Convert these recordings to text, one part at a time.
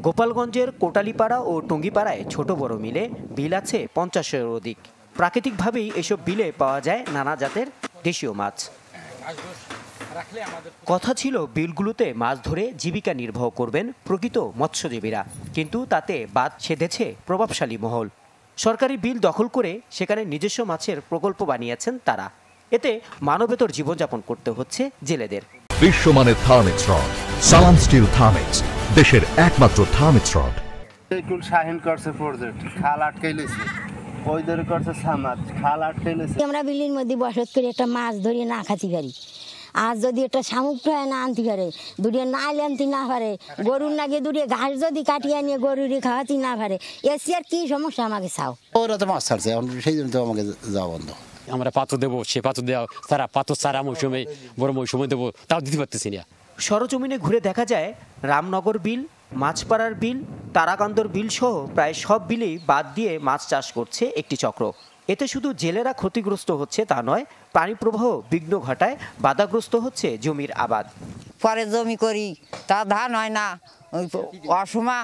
গোপালগঞ্জের কোটালীপাড়া ও টঙ্গীপাড়ায় ছোট বড় মিলে বিল আছে 50-এর অধিক। প্রাকৃতিকভাবেই এসব বিলে পাওয়া যায় নানা জাতের দেশীয় মাছ। কথা ছিল বিলগুলোতে মাছ ধরে জীবিকা নির্বাহ করবেন প্রকৃত মৎস্যজীবীরা, কিন্তু তাতে বাদ সেধেছে প্রভাবশালী মহল। সরকারি বিল দখল করে সেখানে নিজস্ব মাছের প্রকল্প বানিয়েছেন তারা। এতে মানবেতর জীবনযাপন করতে হচ্ছে জেলেদের। বিশ্বমানের থার্মিক্স রড, সালাম স্টিল থার্মিক্স, দেশের একমাত্র থার্মিক্স রড। এইকুল শাহিন করছে প্রজেক্ট, খাল আটকাইলেছে, ওই ধরে করছে সামাজ, খাল আটকাইলেছে। আমরা বিলের মধ্যে বসত করে একটা মাছ ধরে না খাতে পারি, আর যদি একটা শামুক না আনতে পারে, দুটিয়ে নাইল আনতে না পারে, গরুর নাগে দুটিয়ে ঘাস যদি কাটিয়ে নিয়ে গরুরে খাওয়াতে না পারে, এসে আর কি সমস্যা আমাকে চাও। ওরা তো মাছ ছাড়ছে, সেই জন্য তো আমাকে যাওয়া বন্ধ। আমরা পাথর দেবো, সে পাথর দেওয়া সারা পাথর সারা মৌসুমে বড় মৌসুমে দেবো, তাও দিতে পারতেছি না। সরজমিনে ঘুরে দেখা যায় রামনগর বিল, মাছপাড়ার বিল, তারাকান্দর বিল সহ প্রায় সব বিলেই বাদ দিয়ে মাছ চাষ করছে একটি চক্র। এতে শুধু জেলেরা ক্ষতিগ্রস্ত হচ্ছে তা নয়, পানি প্রবাহ বিঘ্ন ঘটায় বাধাগ্রস্ত হচ্ছে জমির আবাদ। পরে জমি করি তা ধান হয় না, অসমা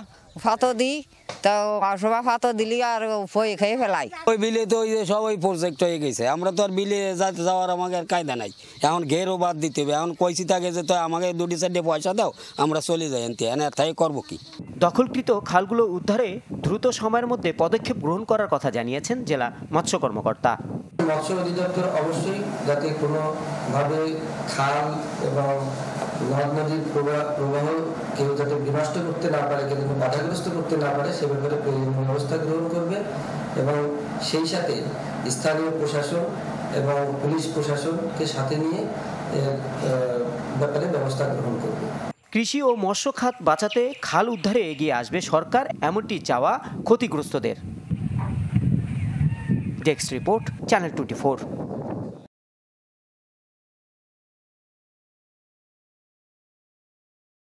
ফাতো দিই, তা অসমা ফাতো দিলি আর ফই খেয়ে ফেলাই। ওই বিলে তো ওই সব ওই প্রজেক্ট হয়ে গেছে, আমরা তো আর বিলে যাতে যাওয়ার আমাকে আর কায়দা নাই। এখন ঘেরও বাদ দিতে হবে, এখন কইছি থাকে যে তো আমাকে 2-4 পয়সা দাও, আমরা চলে যাই এনতে, এনে তাই করবো কি। দখলকৃত খালগুলো উদ্ধারে দ্রুত সময়ের মধ্যে পদক্ষেপ গ্রহণ করার কথা জানিয়েছেন জেলা মৎস্য কর্মকর্তা। মৎস্য অধিদপ্তর অবশ্যই যাতে কোনোভাবে খাল এবং নদ নদীর প্রবাহ কেউ যাতে বিনষ্ট করতে না পারে, কেউ বাধাগ্রস্ত করতে না পারে, সে ব্যাপারে প্রয়োজনীয় ব্যবস্থা গ্রহণ করবে এবং সেই সাথে স্থানীয় প্রশাসন এবং পুলিশ প্রশাসনকে সাথে নিয়ে ব্যাপারে ব্যবস্থা গ্রহণ করবে। কৃষি ও মৎস্য খাত বাঁচাতে খাল উদ্ধারে এগিয়ে আসবে সরকার, এমনটি চাওয়া ক্ষতিগ্রস্তদের। Desk report, channel 24।